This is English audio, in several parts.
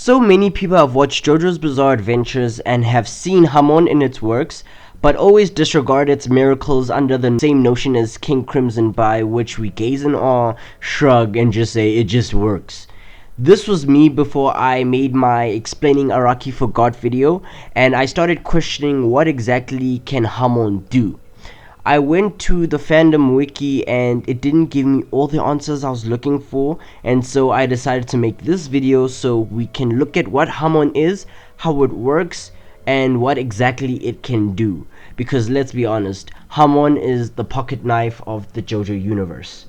So many people have watched JoJo's Bizarre Adventures and have seen Hamon in its works, but always disregard its miracles under the same notion as King Crimson, by which we gaze in awe, shrug, and just say it just works. This was me before I made my explaining Araki Forgot video, and I started questioning what exactly can Hamon do. I went to the fandom wiki and it didn't give me all the answers I was looking for, and so I decided to make this video so we can look at what Hamon is, how it works, and what exactly it can do. Because let's be honest, Hamon is the pocket knife of the JoJo universe.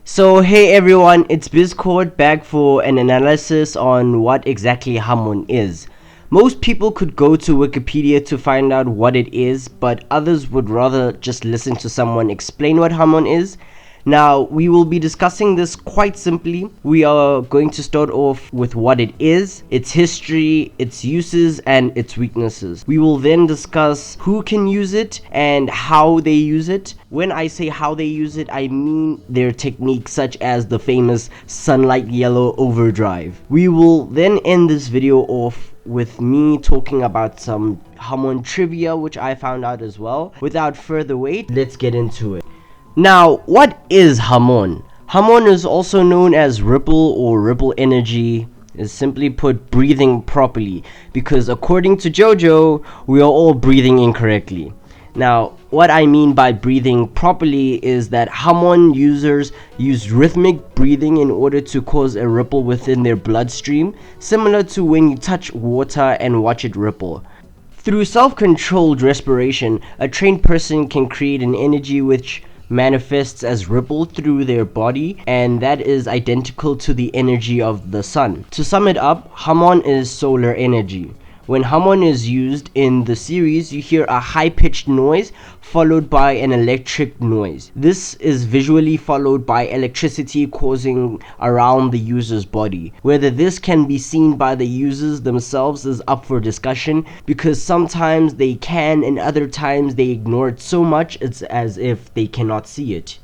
So hey everyone, it's Biscord back for an analysis on what exactly Hamon is. Most people could go to Wikipedia to find out what it is, but others would rather just listen to someone explain what Hamon is. Now, we will be discussing this quite simply. We are going to start off with what it is, its history, its uses, and its weaknesses. We will then discuss who can use it and how they use it. When I say how they use it, I mean their techniques, such as the famous sunlight yellow overdrive. We will then end this video off with me talking about some Hamon trivia, which I found out as well. Without further wait, let's get into it. Now, what is Hamon? Hamon is also known as ripple or ripple energy, is simply put breathing properly, because according to JoJo, we are all breathing incorrectly. Now, what I mean by breathing properly is that Hamon users use rhythmic breathing in order to cause a ripple within their bloodstream, similar to when you touch water and watch it ripple. Through self-controlled respiration, a trained person can create an energy which manifests as ripple through their body, and that is identical to the energy of the sun. To sum it up, Hamon is solar energy. When Hamon is used in the series, you hear a high-pitched noise followed by an electric noise. This is visually followed by electricity causing around the user's body. Whether this can be seen by the users themselves is up for discussion, because sometimes they can and other times they ignore it so much it's as if they cannot see it.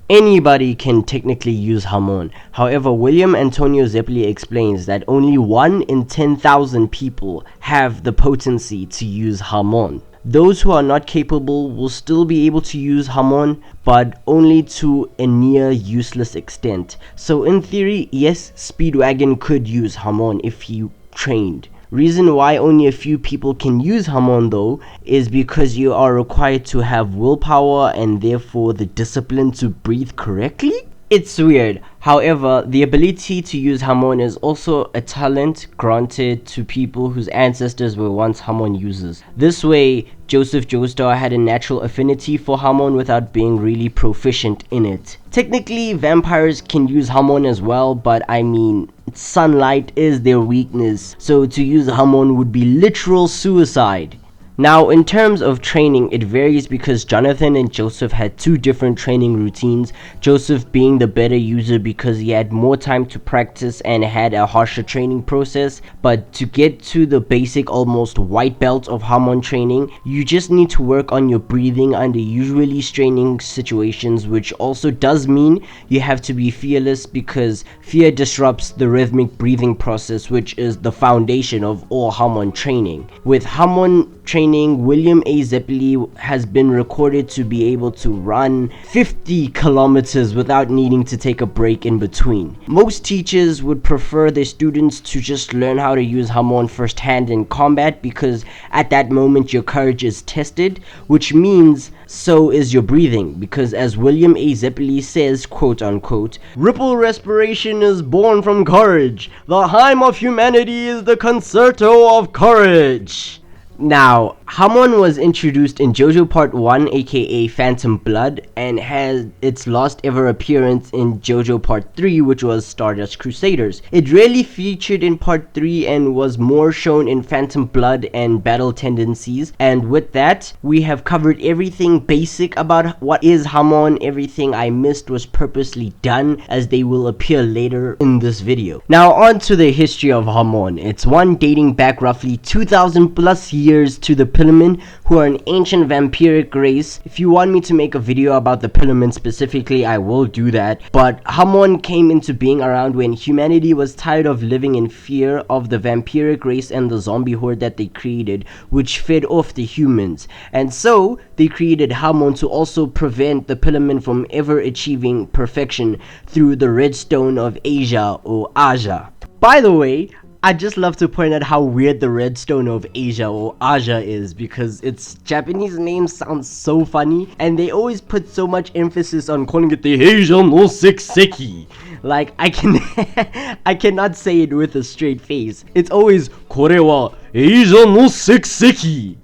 Anybody can technically use Hamon. However, William Antonio Zeppeli explains that only 1 in 10,000 people have the potency to use Hamon. Those who are not capable will still be able to use Hamon, but only to a near useless extent. So in theory, yes, Speedwagon could use Hamon if he trained. Reason why only a few people can use Hamon though is because you are required to have willpower and therefore the discipline to breathe correctly? It's weird. However, the ability to use Hamon is also a talent granted to people whose ancestors were once Hamon users. This way, Joseph Joestar had a natural affinity for Hamon without being really proficient in it. Technically, vampires can use Hamon as well, but I mean, sunlight is their weakness, so to use Hamon would be literal suicide. Now, in terms of training, it varies because Jonathan and Joseph had two different training routines, Joseph being the better user because he had more time to practice and had a harsher training process. But to get to the basic almost white belt of Hamon training, you just need to work on your breathing under usually straining situations, which also does mean you have to be fearless, because fear disrupts the rhythmic breathing process, which is the foundation of all Hamon training. With Hamon training, William A. Zeppeli has been recorded to be able to run 50 kilometers without needing to take a break in between. Most teachers would prefer their students to just learn how to use Hamon firsthand in combat, because at that moment your courage is tested, which means so is your breathing, because as William A. Zeppeli says, quote unquote, "Ripple respiration is born from courage. The hymn of humanity is the concerto of courage." Now, Hamon was introduced in JoJo Part 1, aka Phantom Blood, and had its last ever appearance in JoJo Part 3, which was Stardust Crusaders. It rarely featured in Part 3 and was more shown in Phantom Blood and Battle Tendencies. And with that, we have covered everything basic about what is Hamon. Everything I missed was purposely done, as they will appear later in this video. Now on to the history of Hamon. It's one dating back roughly 2000 plus years to the Pillarmen, who are an ancient vampiric race. If you want me to make a video about the Pillarmen specifically, I will do that. But Hamon came into being around when humanity was tired of living in fear of the vampiric race and the zombie horde that they created, which fed off the humans. And so they created Hamon to also prevent the Pillarmen from ever achieving perfection through the Redstone of Asia, or Aja. By the way, I just love to point out how weird the Redstone of Asia or Aja is, because its Japanese name sounds so funny and they always put so much emphasis on calling it the Asia no Seki. Like, I cannot say it with a straight face. It's always Kore wa Asia no Seki.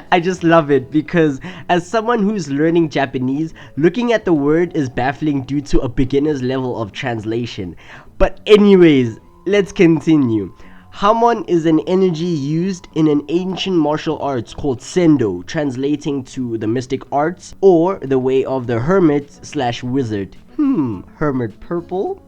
I just love it, because as someone who's learning Japanese, looking at the word is baffling due to a beginner's level of translation. But anyways, let's continue. Hamon is an energy used in an ancient martial arts called Sendo, translating to the mystic arts or the way of the hermit / wizard. Hermit purple?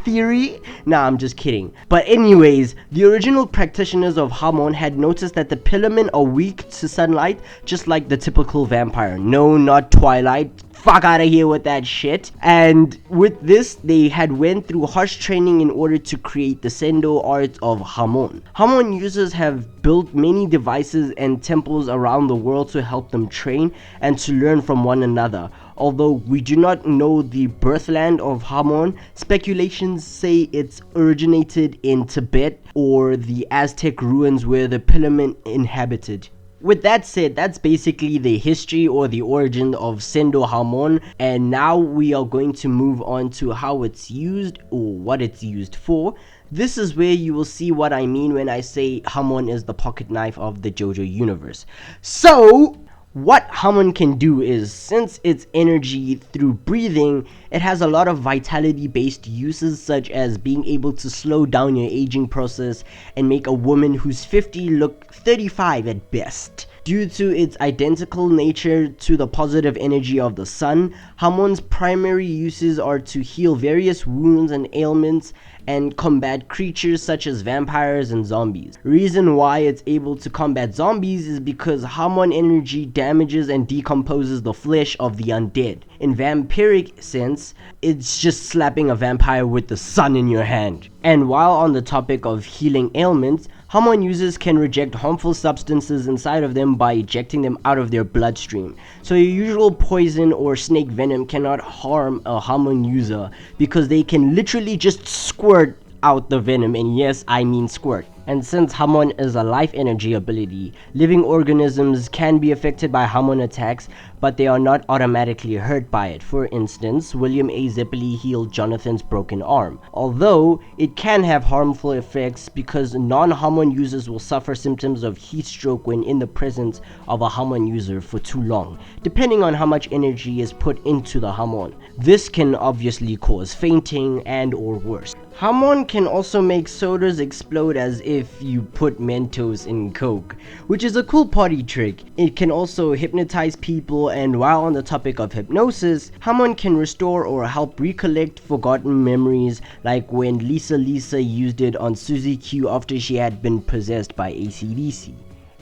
Theory? Nah, I'm just kidding. But anyways, the original practitioners of Hamon had noticed that the Pillarmen are weak to sunlight, just like the typical vampire. No, not Twilight. Fuck out of here with that shit. And with this, they had went through harsh training in order to create the Sendo art of Hamon. Hamon users have built many devices and temples around the world to help them train and to learn from one another. Although we do not know the birthland of Hamon, speculations say it's originated in Tibet or the Aztec ruins where the Pillarmen inhabited. With that said, that's basically the history or the origin of Sendo Hamon, and now we are going to move on to how it's used or what it's used for. This is where you will see what I mean when I say Hamon is the pocket knife of the JoJo universe. So, what Hamon can do is, since it's energy through breathing, it has a lot of vitality based uses, such as being able to slow down your aging process and make a woman who's 50 look 35 at best. Due to its identical nature to the positive energy of the sun, Hamon's primary uses are to heal various wounds and ailments and combat creatures such as vampires and zombies. Reason why it's able to combat zombies is because Hamon energy damages and decomposes the flesh of the undead. In vampiric sense, it's just slapping a vampire with the sun in your hand. And while on the topic of healing ailments, Hamon users can reject harmful substances inside of them by ejecting them out of their bloodstream. So your usual poison or snake venom cannot harm a Hamon user, because they can literally just squirt out the venom, and yes, I mean squirt. And since Hamon is a life energy ability, living organisms can be affected by Hamon attacks, but they are not automatically hurt by it. For instance, William A. Zeppeli healed Jonathan's broken arm, although it can have harmful effects because non-Hamon users will suffer symptoms of heat stroke when in the presence of a Hamon user for too long, depending on how much energy is put into the Hamon. This can obviously cause fainting and or worse. Hamon can also make sodas explode as if you put Mentos in Coke, which is a cool party trick. It can also hypnotize people, and while on the topic of hypnosis, Hamon can restore or help recollect forgotten memories, like when Lisa used it on Suzy Q after she had been possessed by AC/DC.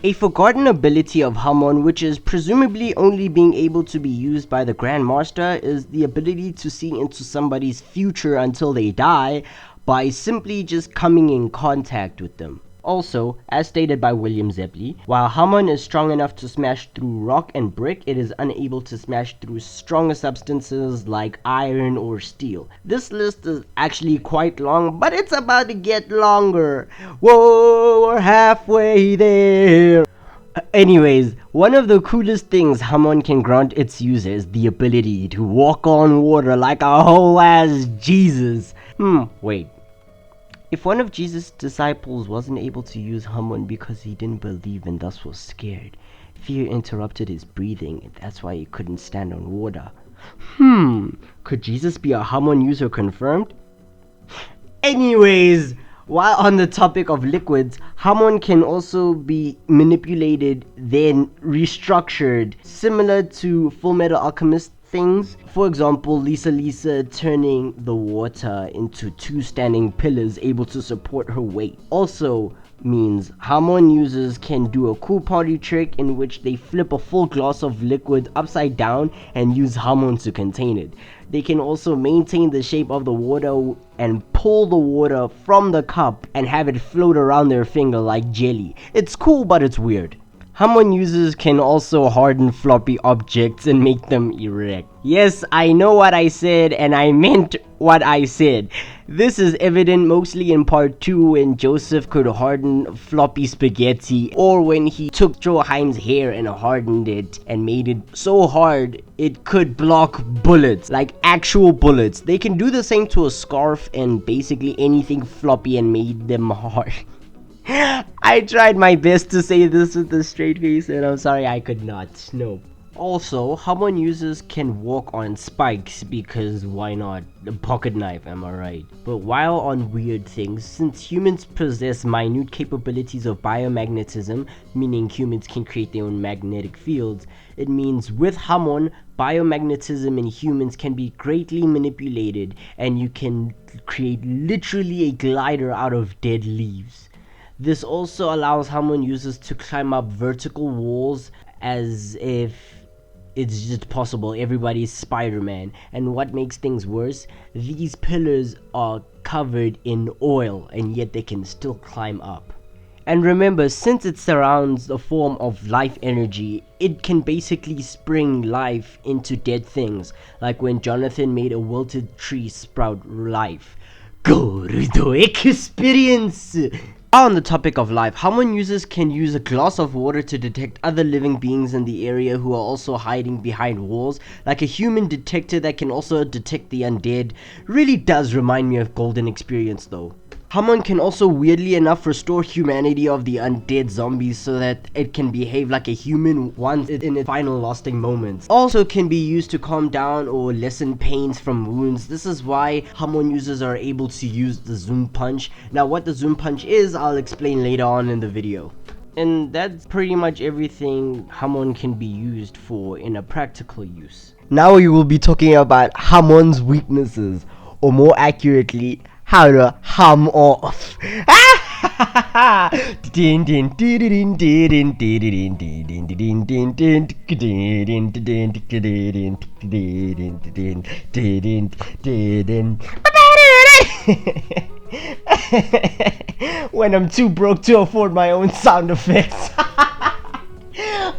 A forgotten ability of Hamon, which is presumably only being able to be used by the Grandmaster, is the ability to see into somebody's future until they die by simply just coming in contact with them. Also, as stated by William Zeppeli, while Hamon is strong enough to smash through rock and brick, it is unable to smash through stronger substances like iron or steel. This list is actually quite long, but it's about to get longer. Whoa, we're halfway there. Anyways, one of the coolest things Hamon can grant its user is the ability to walk on water like a whole ass Jesus. Wait. If one of Jesus' disciples wasn't able to use Hamon because he didn't believe and thus was scared, fear interrupted his breathing, and that's why he couldn't stand on water. Could Jesus be a Hamon user confirmed? Anyways, while on the topic of liquids, Hamon can also be manipulated, then restructured, similar to Full Metal Alchemist things. For example, Lisa turning the water into two standing pillars able to support her weight. Also means Hamon users can do a cool party trick in which they flip a full glass of liquid upside down and use Hamon to contain it. They can also maintain the shape of the water and pull the water from the cup and have it float around their finger like jelly. It's cool, but it's weird. Hamon users can also harden floppy objects and make them erect. Yes, I know what I said, and I meant what I said. This is evident mostly in part 2 when Joseph could harden floppy spaghetti, or when he took Johan's hair and hardened it and made it so hard it could block bullets, like actual bullets. They can do the same to a scarf and basically anything floppy and made them hard. I tried my best to say this with a straight face and I'm sorry I could not. No. Also, Hamon users can walk on spikes because why not? A pocket knife, am I right? But while on weird things, since humans possess minute capabilities of biomagnetism, meaning humans can create their own magnetic fields, it means with Hamon, biomagnetism in humans can be greatly manipulated and you can create literally a glider out of dead leaves. This also allows Hamon users to climb up vertical walls as if it's just possible. Everybody's Spider-Man. And what makes things worse, these pillars are covered in oil and yet they can still climb up. And remember, since it surrounds a form of life energy, it can basically spring life into dead things, like when Jonathan made a wilted tree sprout life. Go to the experience! On the topic of life, Hamon users can use a glass of water to detect other living beings in the area who are also hiding behind walls, like a human detector that can also detect the undead. Really does remind me of Golden Experience though. Hamon can also weirdly enough restore humanity of the undead zombies so that it can behave like a human once in its final lasting moments. Also can be used to calm down or lessen pains from wounds. This is why Hamon users are able to use the zoom punch. Now what the zoom punch is, I'll explain later on in the video. And that's pretty much everything Hamon can be used for in a practical use. Now we will be talking about Hamon's weaknesses, or more accurately, how to hum off. When I'm too broke to afford my own sound effects.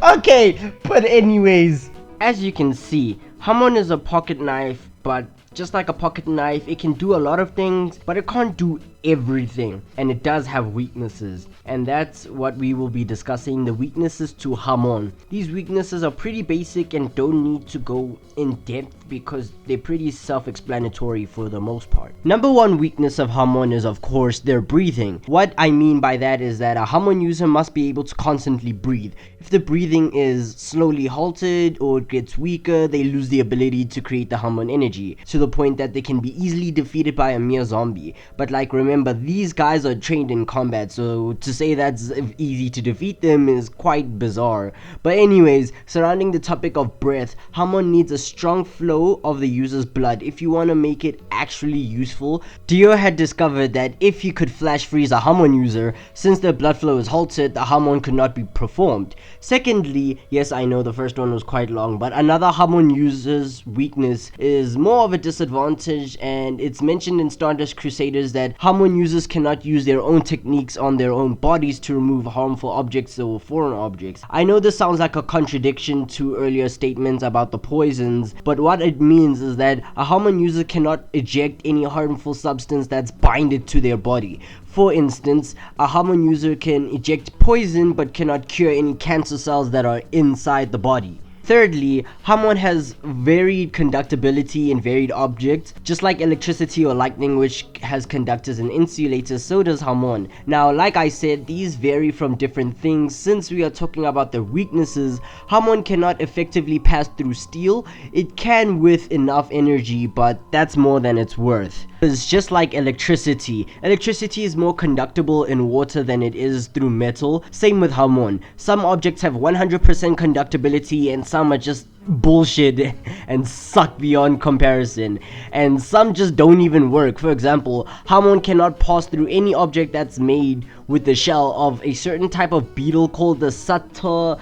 Okay, but anyways, as you can see, Hamon is a pocket knife, but just like a pocket knife, it can do a lot of things, but it can't do everything, and it does have weaknesses, and that's what we will be discussing, the weaknesses to Hamon. These weaknesses are pretty basic and don't need to go in depth because they're pretty self-explanatory for the most part. Number one weakness of Hamon is of course their breathing. What I mean by that is that a Hamon user must be able to constantly breathe. If the breathing is slowly halted or it gets weaker, they lose the ability to create the Hamon energy, to the point that they can be easily defeated by a mere zombie. But like, remember, these guys are trained in combat, so to say that's easy to defeat them is quite bizarre. But anyways, surrounding the topic of breath, Hamon needs a strong flow of the user's blood if you want to make it actually useful. Dio had discovered that if he could flash freeze a Hamon user, since their blood flow is halted, the Hamon could not be performed. Secondly, yes, I know the first one was quite long, but another Hamon user's weakness is more of a disadvantage, and it's mentioned in Stardust Crusaders that Hamon users cannot use their own techniques on their own bodies to remove harmful objects or foreign objects. I know this sounds like a contradiction to earlier statements about the poisons, but what it means is that a Hamon user cannot eject any harmful substance that's binded to their body. For instance, a Hamon user can eject poison but cannot cure any cancer cells that are inside the body. Thirdly, Hamon has varied conductibility in varied objects. Just like electricity or lightning, which has conductors and insulators, so does Hamon. Now, like I said, these vary from different things. Since we are talking about their weaknesses, Hamon cannot effectively pass through steel. It can with enough energy, but that's more than it's worth. It's just like electricity. Electricity is more conductible in water than it is through metal. Same with Hamon. Some objects have 100% conductibility and some are just bullshit and suck beyond comparison, and some just don't even work. For example, Hamon cannot pass through any object that's made with the shell of a certain type of beetle called the sato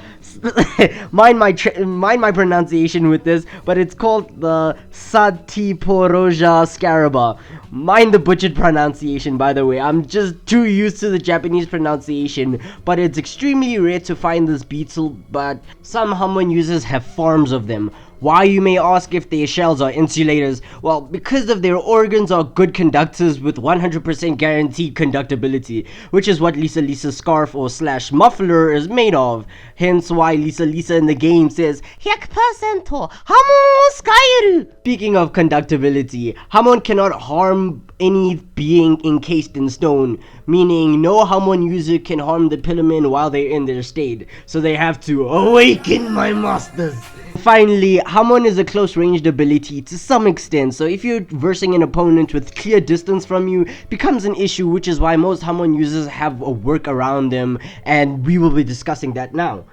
mind my pronunciation with this, but it's called the Satiporoja scaraba. Mind the butchered pronunciation, by the way. I'm just too used to the Japanese pronunciation, but it's extremely rare to find this beetle, but some Hamon users have farms of them. Why, you may ask, if their shells are insulators? Well, because of their organs are good conductors with 100% guaranteed conductibility, which is what Lisa Lisa's scarf or slash muffler is made of. Hence why Lisa Lisa in the game says 100% Hamon wo skaeru. Speaking of conductibility, Hamon cannot harm any being encased in stone, meaning no Hamon user can harm the pillowmen while they're in their state, so they have to awaken my masters. Finally, Hamon is a close-ranged ability to some extent, so if you're versing an opponent with clear distance from you, becomes an issue, which is why most Hamon users have a work around them, and we will be discussing that now.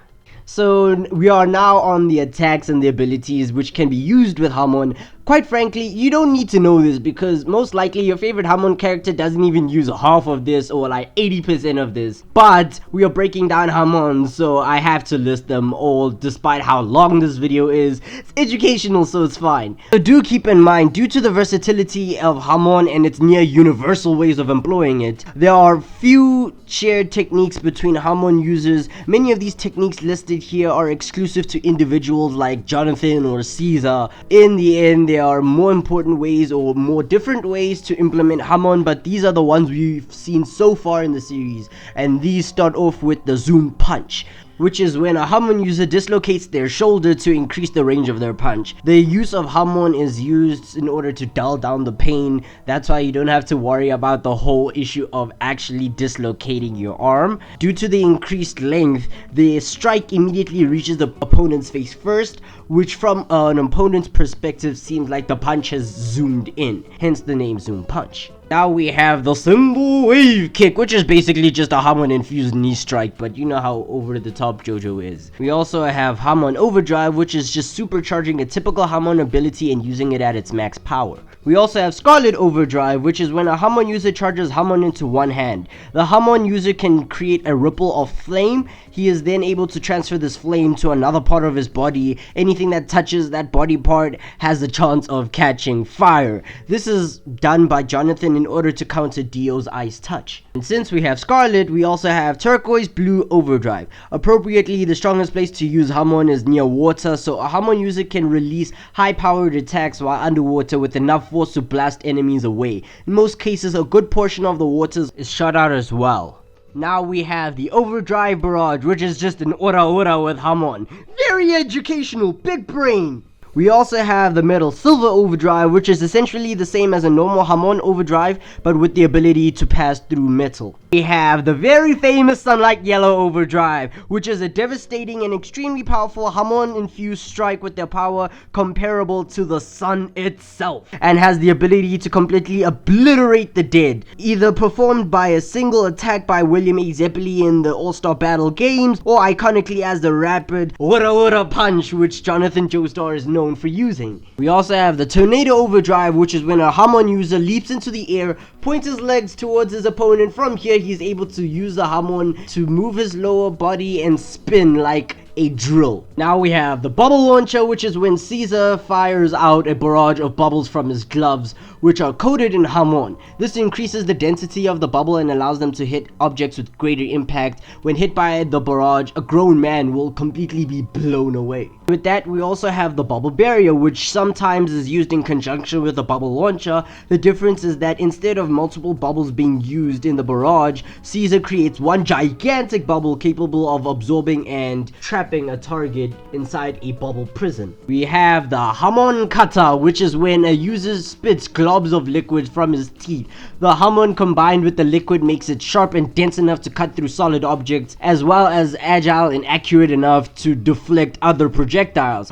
So we are now on the attacks and the abilities which can be used with Hamon. Quite frankly, you don't need to know this because most likely your favorite Hamon character doesn't even use half of this or like 80% of this. But we are breaking down Hamon, so I have to list them all despite how long this video is. It's educational, so it's fine. So do keep in mind, due to the versatility of Hamon and its near universal ways of employing it, there are few shared techniques between Hamon users. Many of these techniques listed here are exclusive to individuals like Jonathan or Caesar. In the end, there are more important ways or more different ways to implement Hamon, but these are the ones we've seen so far in the series, and these start off with the zoom punch, which is when a Hamon user dislocates their shoulder to increase the range of their punch. The use of Hamon is used in order to dull down the pain. That's why you don't have to worry about the whole issue of actually dislocating your arm. Due to the increased length, the strike immediately reaches the opponent's face first, which from an opponent's perspective seems like the punch has zoomed in, hence the name zoom punch. Now we have the symbol wave kick, which is basically just a Hamon infused knee strike, but you know how over the top JoJo is. We also have Hamon Overdrive, which is just supercharging a typical Hamon ability and using it at its max power. We also have Scarlet Overdrive, which is when a Hamon user charges Hamon into one hand. The Hamon user can create a ripple of flame. He is then able to transfer this flame to another part of his body. Anything that touches that body part has a chance of catching fire. This is done by Jonathan in order to counter Dio's ice touch. And since we have Scarlet, we also have Turquoise Blue Overdrive. Appropriately, the strongest place to use Hamon is near water, so a Hamon user can release high-powered attacks while underwater with enough force to blast enemies away. In most cases, a good portion of the waters is shut out as well. Now we have the Overdrive Barrage, which is just an ora with Hamon. Very educational, big brain! We also have the Metal Silver Overdrive, which is essentially the same as a normal Hamon Overdrive, but with the ability to pass through metal. We have the very famous Sunlight Yellow Overdrive, which is a devastating and extremely powerful Hamon-infused strike with their power comparable to the sun itself, and has the ability to completely obliterate the dead, either performed by a single attack by William A. Zeppeli in the All-Star Battle games, or iconically as the rapid ora punch, which Jonathan Joestar is known for using. We also have the Tornado Overdrive, which is when a Hamon user leaps into the air, points his legs towards his opponent. From here, he's able to use the Hamon to move his lower body and spin like a drill. Now we have the Bubble Launcher, which is when Caesar fires out a barrage of bubbles from his gloves, which are coated in Hamon. This increases the density of the bubble and allows them to hit objects with greater impact. When hit by the barrage, a grown man will completely be blown away. With that, we also have the bubble barrier, which sometimes is used in conjunction with the bubble launcher. The difference is that instead of multiple bubbles being used in the barrage, Caesar creates one gigantic bubble capable of absorbing and trapping a target inside a bubble prison. We have the Hamon kata, which is when a user spits globs of liquid from his teeth. The Hamon combined with the liquid makes it sharp and dense enough to cut through solid objects, as well as agile and accurate enough to deflect other projectiles.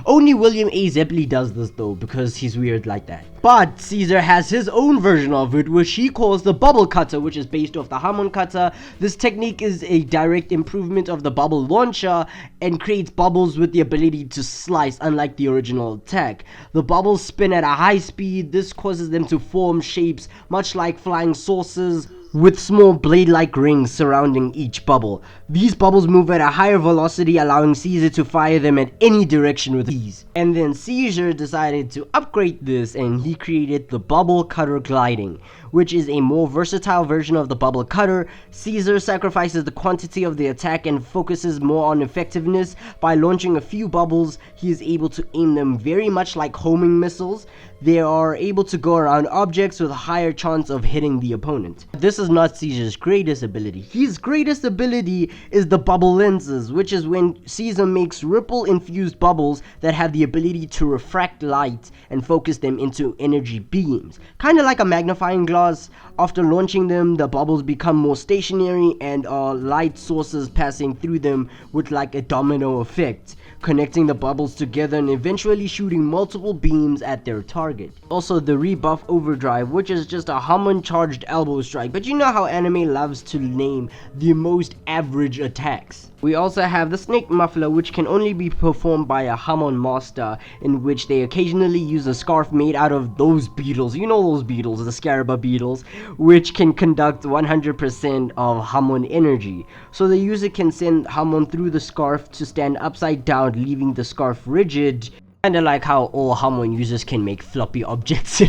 Only William A. Zeppeli does this though, because he's weird like that. But Caesar has his own version of it, which he calls the bubble cutter, which is based off the Hamon cutter. This technique is a direct improvement of the bubble launcher and creates bubbles with the ability to slice, unlike the original attack. The bubbles spin at a high speed. This causes them to form shapes much like flying saucers, with small blade-like rings surrounding each bubble. These bubbles move at a higher velocity, allowing Caesar to fire them at any direction with ease. And then Caesar decided to upgrade this, and he created the bubble cutter gliding, which is a more versatile version of the bubble cutter. Caesar sacrifices the quantity of the attack and focuses more on effectiveness. By launching a few bubbles, he is able to aim them very much like homing missiles. They are able to go around objects with a higher chance of hitting the opponent. This is not Caesar's greatest ability. His greatest ability is the bubble lenses, which is when Caesar makes ripple infused bubbles that have the ability to refract light and focus them into energy beams. Kind of like a magnifying glass. After launching them, the bubbles become more stationary and are light sources passing through them with like a domino effect, connecting the bubbles together and eventually shooting multiple beams at their target. Also the rebuff Overdrive, which is just a Hamon charged elbow strike, but you know how anime loves to name the most average attacks. We also have the snake muffler, which can only be performed by a Hamon master, in which they occasionally use a scarf made out of those beetles, you know those beetles, the scaraba beetles, which can conduct 100% of Hamon energy. So the user can send Hamon through the scarf to stand upside down, leaving the scarf rigid. Kinda like how all Hamon users can make floppy objects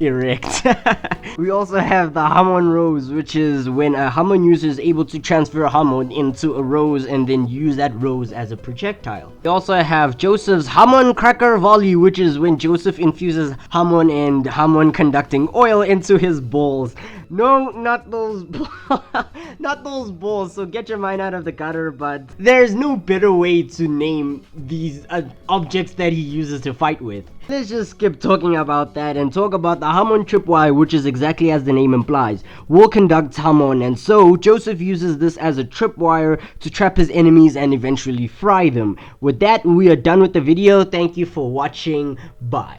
erect. We also have the Hamon rose, which is when a Hamon user is able to transfer Hamon into a rose and then use that rose as a projectile. We also have Joseph's Hamon cracker volley, which is when Joseph infuses Hamon and Hamon conducting oil into his balls. No, not those not those balls, so get your mind out of the gutter, but there's no better way to name these objects that he uses to fight with. Let's just skip talking about that and talk about the Hamon tripwire, which is exactly as the name implies. War conducts Hamon, and so Joseph uses this as a tripwire to trap his enemies and eventually fry them. With that, we are done with the video. Thank you for watching. Bye.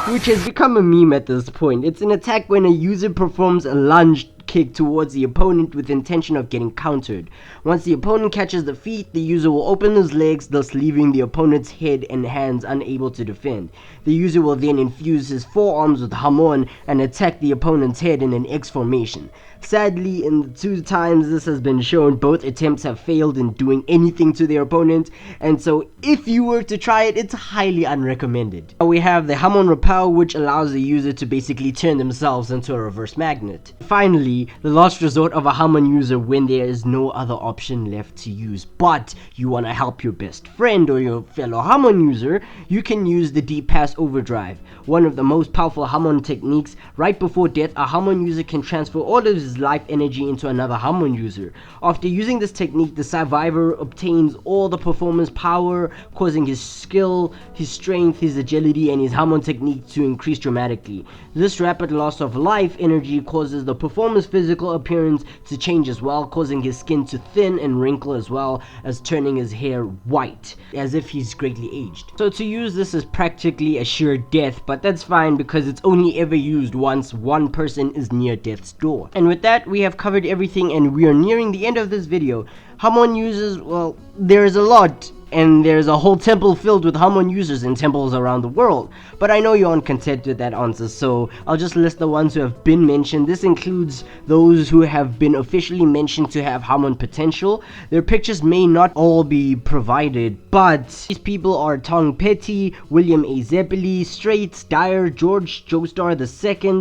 Which has become a meme at this point. It's an attack when a user performs a lunge kick towards the opponent with intention of getting countered. Once the opponent catches the feet, the user will open his legs, thus leaving the opponent's head and hands unable to defend. The user will then infuse his forearms with Hamon and attack the opponent's head in an X formation. Sadly, in the 2 times this has been shown, both attempts have failed in doing anything to their opponent, and so if you were to try it, it's highly unrecommended. We have the Hamon repel, which allows the user to basically turn themselves into a reverse magnet. Finally, the last resort of a Hamon user when there is no other option left to use, but you want to help your best friend or your fellow Hamon user, you can use the Deep Pass Overdrive, one of the most powerful Hamon techniques. Right before death, a Hamon user can transfer all of his life energy into another Hamon user. After using this technique, the survivor obtains all the performance power, causing his skill, his strength, his agility, and his Hamon technique to increase dramatically. This rapid loss of life energy causes the performer's physical appearance to change as well, causing his skin to thin and wrinkle, as well as turning his hair white, as if he's greatly aged. So to use this is practically a sure death, but that's fine because it's only ever used once one person is near death's door. And with that, we have covered everything and we are nearing the end of this video. Hamon users, well, there's a lot, and there's a whole temple filled with Hamon users in temples around the world. But I know you aren't content with that answer, so I'll just list the ones who have been mentioned. This includes those who have been officially mentioned to have Hamon potential. Their pictures may not all be provided, but these people are Tong Petty, William A. Zeppeli, Straits, Dyer, George Joestar II,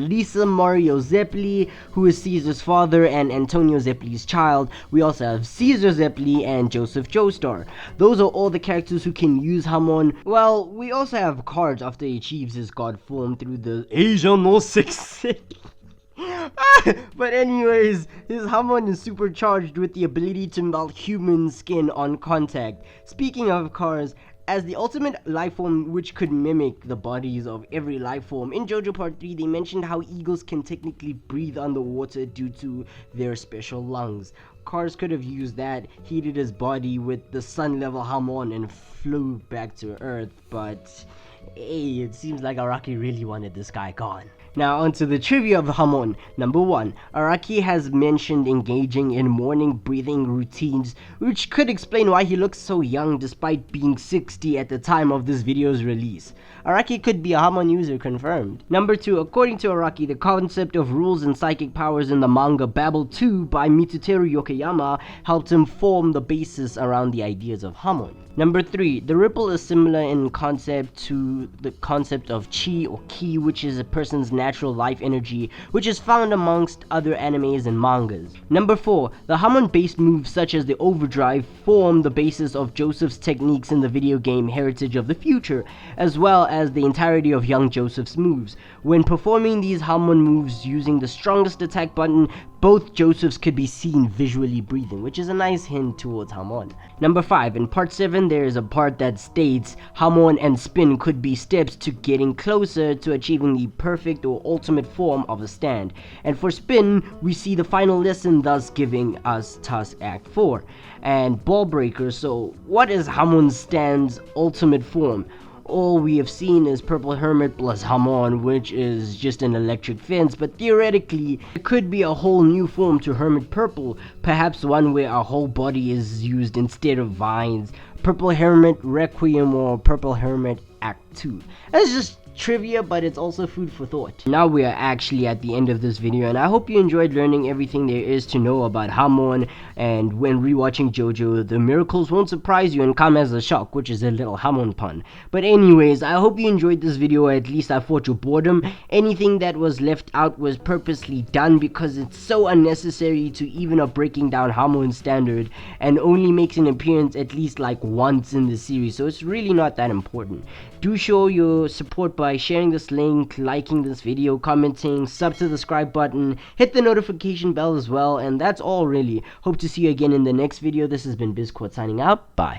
Lisa, Mario Zeppeli, who is Caesar's father and Antonio Zeppeli's child. We also have Caesar Zeppeli and Joseph Joestar. Those are all the characters who can use Hamon. Well, we also have cards after he achieves his god form through the Asian No 6. But anyways, his Hamon is supercharged with the ability to melt human skin on contact. Speaking of cars, as the ultimate life form which could mimic the bodies of every life form, in JoJo Part 3 they mentioned how eagles can technically breathe underwater due to their special lungs. Cars could have used that, heated his body with the sun level Hamon and flew back to Earth, but hey, it seems like Araki really wanted this guy gone. Now onto the trivia of Hamon. Number 1. Araki has mentioned engaging in morning breathing routines, which could explain why he looks so young despite being 60 at the time of this video's release. Araki could be a Hamon user confirmed. Number 2. According to Araki, the concept of rules and psychic powers in the manga Babel 2 by Mitsuteru Yokoyama helped him form the basis around the ideas of Hamon. Number 3. The ripple is similar in concept to the concept of chi or ki, which is a person's natural life energy, which is found amongst other animes and mangas. Number 4. The Hamon-based moves such as the Overdrive form the basis of Joseph's techniques in the video game Heritage of the Future, as well as the entirety of young Joseph's moves. When performing these Hamon moves using the strongest attack button, both Josephs could be seen visually breathing, which is a nice hint towards Hamon. Number 5. In part 7, there is a part that states Hamon and spin could be steps to getting closer to achieving the perfect or ultimate form of a stand. And for spin, we see the final lesson, thus giving us Task Act 4. And ball breaker, so what is Hamon's stand's ultimate form? All we have seen is Purple Hermit plus Hamon, which is just an electric fence, but theoretically, it could be a whole new form to Hermit Purple, perhaps one where our whole body is used instead of vines. Purple Hermit Requiem or Purple Hermit Act 2. That's just trivia, but it's also food for thought. Now we are actually at the end of this video, and I hope you enjoyed learning everything there is to know about Hamon. And when rewatching JoJo, the miracles won't surprise you and come as a shock, which is a little Hamon pun. But anyways, I hope you enjoyed this video, or at least I fought your boredom. Anything that was left out was purposely done because it's so unnecessary to even up breaking down Hamon's standard, and only makes an appearance at least like once in the series, so it's really not that important. Do show your support by sharing this link, liking this video, commenting, sub to the subscribe button, hit the notification bell as well, and that's all really. Hope to see you again in the next video. This has been Biscord signing out. Bye.